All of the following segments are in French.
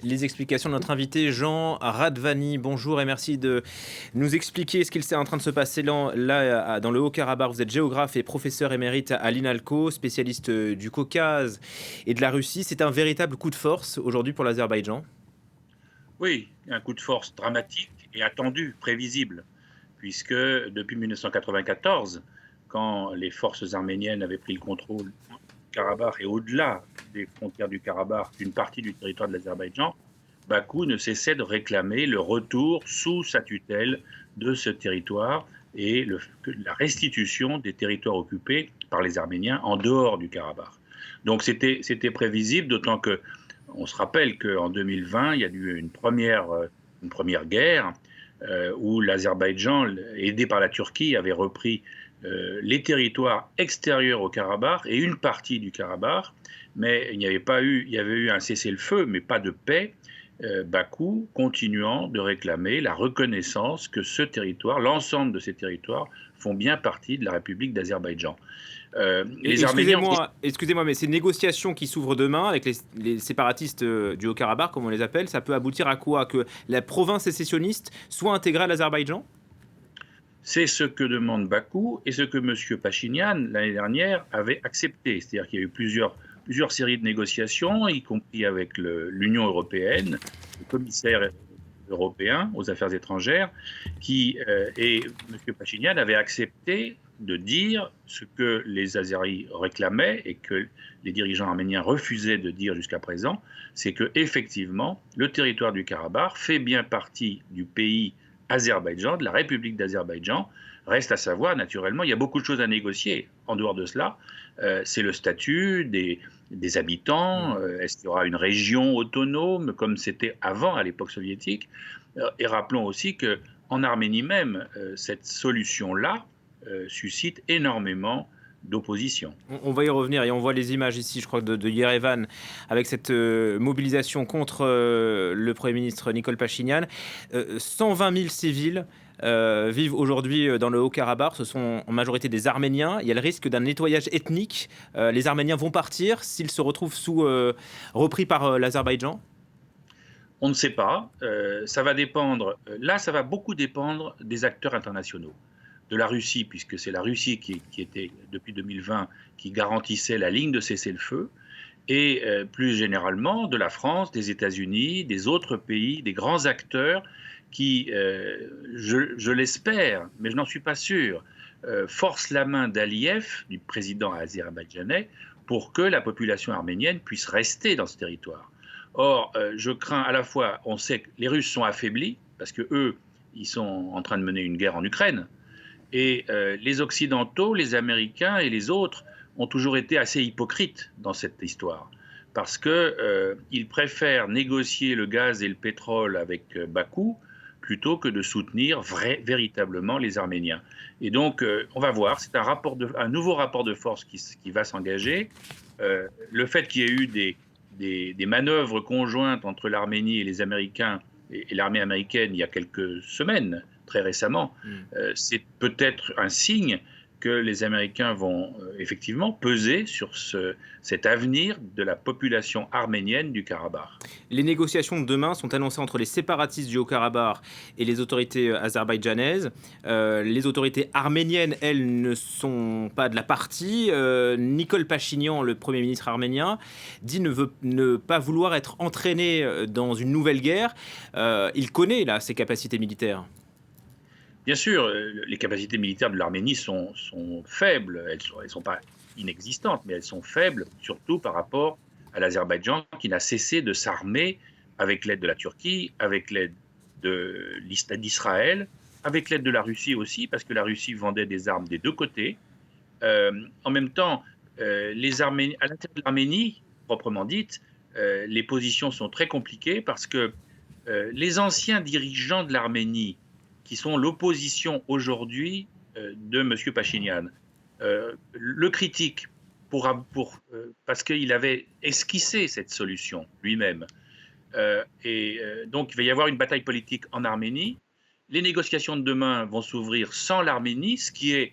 Les explications de notre invité Jean Radvani. Bonjour et merci de nous expliquer ce qu'il est en train de se passer dans le Haut-Karabakh. Vous êtes géographe et professeur émérite à l'INALCO, spécialiste du Caucase et de la Russie. C'est un véritable coup de force aujourd'hui pour l'Azerbaïdjan. Oui, un coup de force dramatique et attendu, prévisible, puisque depuis 1994, quand les forces arméniennes avaient pris le contrôle du Karabakh et au-delà des frontières du Karabakh, d'une partie du territoire de l'Azerbaïdjan, Bakou ne cessait de réclamer le retour sous sa tutelle de ce territoire et la restitution des territoires occupés par les Arméniens en dehors du Karabakh. Donc c'était prévisible, d'autant que on se rappelle qu'en 2020, il y a eu une première guerre où l'Azerbaïdjan, aidé par la Turquie, avait repris les territoires extérieurs au Karabakh et une partie du Karabakh, mais il y avait eu un cessez-le-feu, mais pas de paix. Bakou continuant de réclamer la reconnaissance que ce territoire, l'ensemble de ces territoires, font bien partie de la République d'Azerbaïdjan. Les Arméniens ont... Excusez-moi, mais ces négociations qui s'ouvrent demain avec les séparatistes du Haut-Karabakh, comme on les appelle, ça peut aboutir à quoi? Que la province sécessionniste soit intégrée à l'Azerbaïdjan? C'est ce que demande Bakou et ce que M. Pachinian, l'année dernière, avait accepté. C'est-à-dire qu'il y a eu plusieurs séries de négociations, y compris avec l'Union européenne, le commissaire européen aux affaires étrangères, et M. Pachinian avait accepté de dire ce que les Azeris réclamaient et que les dirigeants arméniens refusaient de dire jusqu'à présent, c'est que effectivement le territoire du Karabakh fait bien partie du pays Azerbaïdjan, de la République d'Azerbaïdjan. Reste à savoir, naturellement, il y a beaucoup de choses à négocier. En dehors de cela, c'est le statut des habitants. Est-ce qu'il y aura une région autonome comme c'était avant, à l'époque soviétique? Et rappelons aussi qu'en Arménie même, cette solution-là suscite énormément d'opposition. On va y revenir et on voit les images ici, je crois, de Yerevan avec cette mobilisation contre le Premier ministre Nicole Pachinian. 120 000 civils vivent aujourd'hui dans le Haut-Karabakh. Ce sont en majorité des Arméniens. Il y a le risque d'un nettoyage ethnique. Les Arméniens vont partir s'ils se retrouvent repris par l'Azerbaïdjan. On ne sait pas. Ça va dépendre. Là, ça va beaucoup dépendre des acteurs internationaux. De la Russie, puisque c'est la Russie qui était, depuis 2020, qui garantissait la ligne de cessez-le-feu, et plus généralement de la France, des États-Unis, des autres pays, des grands acteurs qui, je l'espère, mais je n'en suis pas sûr, forcent la main d'Aliyev, du président azerbaïdjanais, pour que la population arménienne puisse rester dans ce territoire. Or, je crains à la fois, on sait que les Russes sont affaiblis, parce que eux, ils sont en train de mener une guerre en Ukraine, et les Occidentaux, les Américains et les autres ont toujours été assez hypocrites dans cette histoire, parce qu'ils préfèrent négocier le gaz et le pétrole avec Bakou plutôt que de soutenir véritablement les Arméniens. Et donc, on va voir, c'est un nouveau rapport de force qui va s'engager. Le fait qu'il y ait eu des manœuvres conjointes entre l'Arménie et les Américains et l'armée américaine il y a quelques semaines, très récemment, c'est peut-être un signe que les Américains vont effectivement peser sur cet avenir de la population arménienne du Karabakh. Les négociations de demain sont annoncées entre les séparatistes du Haut-Karabakh et les autorités azerbaïdjanaises. Les autorités arméniennes, elles, ne sont pas de la partie. Nicole Pachinian, le Premier ministre arménien, dit ne pas vouloir être entraîné dans une nouvelle guerre. Il connaît là ses capacités militaires. Bien sûr, les capacités militaires de l'Arménie sont faibles, elles ne sont pas inexistantes, mais elles sont faibles, surtout par rapport à l'Azerbaïdjan qui n'a cessé de s'armer avec l'aide de la Turquie, avec l'aide d'Israël, avec l'aide de la Russie aussi, parce que la Russie vendait des armes des deux côtés. En même temps, à l'intérieur de l'Arménie, proprement dite, les positions sont très compliquées parce que les anciens dirigeants de l'Arménie, qui sont l'opposition aujourd'hui de M. Pachinian, le critiquent parce qu'il avait esquissé cette solution lui-même. Donc, il va y avoir une bataille politique en Arménie. Les négociations de demain vont s'ouvrir sans l'Arménie, il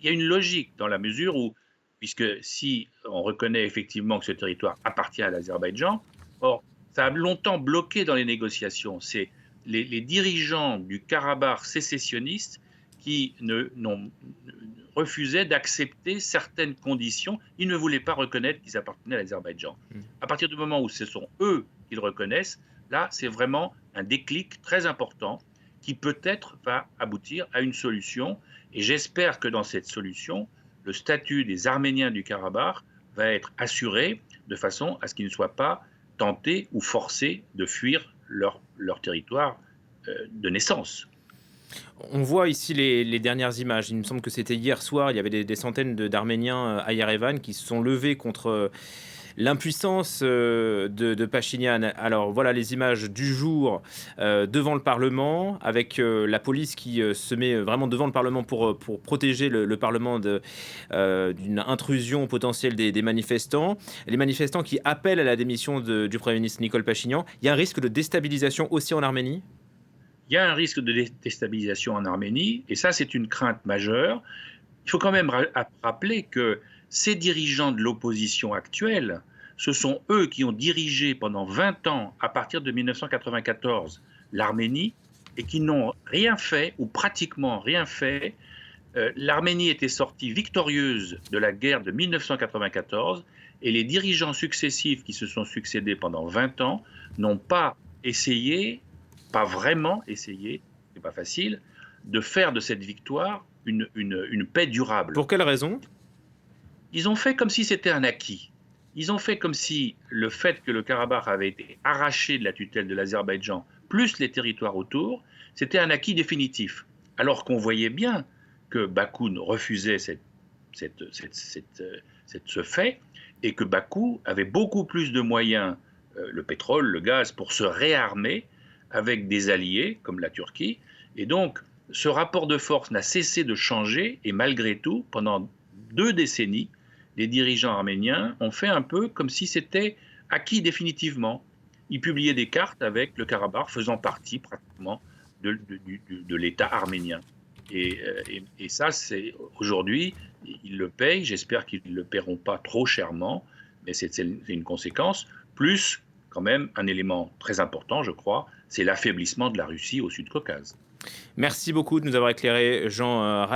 y a une logique dans la mesure où, puisque si on reconnaît effectivement que ce territoire appartient à l'Azerbaïdjan, or, ça a longtemps bloqué dans les négociations. C'est les dirigeants du Karabakh sécessionniste qui refusaient d'accepter certaines conditions. Ils ne voulaient pas reconnaître qu'ils appartenaient à l'Azerbaïdjan. À partir du moment où ce sont eux qui le reconnaissent, là, c'est vraiment un déclic très important qui peut-être va aboutir à une solution. Et j'espère que dans cette solution, le statut des Arméniens du Karabakh va être assuré de façon à ce qu'ils ne soient pas tentés ou forcés de fuir leur territoire de naissance. On voit ici les dernières images. Il me semble que c'était hier soir. Il y avait des centaines d'Arméniens à Yerevan qui se sont levés contre l'impuissance de Pachinian. Alors voilà les images du jour devant le Parlement, avec la police qui se met vraiment devant le Parlement pour protéger le Parlement d'une intrusion potentielle des manifestants. Les manifestants qui appellent à la démission du Premier ministre Nicole Pachinian. Il y a un risque de déstabilisation aussi en Arménie? Il y a un risque de déstabilisation en Arménie, et ça, c'est une crainte majeure. Il faut quand même rappeler que ces dirigeants de l'opposition actuelle, ce sont eux qui ont dirigé pendant 20 ans, à partir de 1994, l'Arménie, et qui n'ont rien fait, ou pratiquement rien fait. L'Arménie était sortie victorieuse de la guerre de 1994, et les dirigeants successifs qui se sont succédés pendant 20 ans n'ont pas essayé, pas vraiment essayé, c'est pas facile, de faire de cette victoire une paix durable. Pour quelle raison? Ils ont fait comme si c'était un acquis. Ils ont fait comme si le fait que le Karabakh avait été arraché de la tutelle de l'Azerbaïdjan, plus les territoires autour, c'était un acquis définitif. Alors qu'on voyait bien que Bakou refusait ce fait, et que Bakou avait beaucoup plus de moyens, le pétrole, le gaz, pour se réarmer avec des alliés comme la Turquie. Et donc, ce rapport de force n'a cessé de changer, et malgré tout, pendant 2 décennies, les dirigeants arméniens ont fait un peu comme si c'était acquis définitivement. Ils publiaient des cartes avec le Karabakh faisant partie pratiquement de l'État arménien. Et ça, c'est aujourd'hui, ils le payent. J'espère qu'ils ne le paieront pas trop chèrement, mais c'est une conséquence. Plus, quand même, un élément très important, je crois, c'est l'affaiblissement de la Russie au Sud-Caucase. Merci beaucoup de nous avoir éclairé, Jean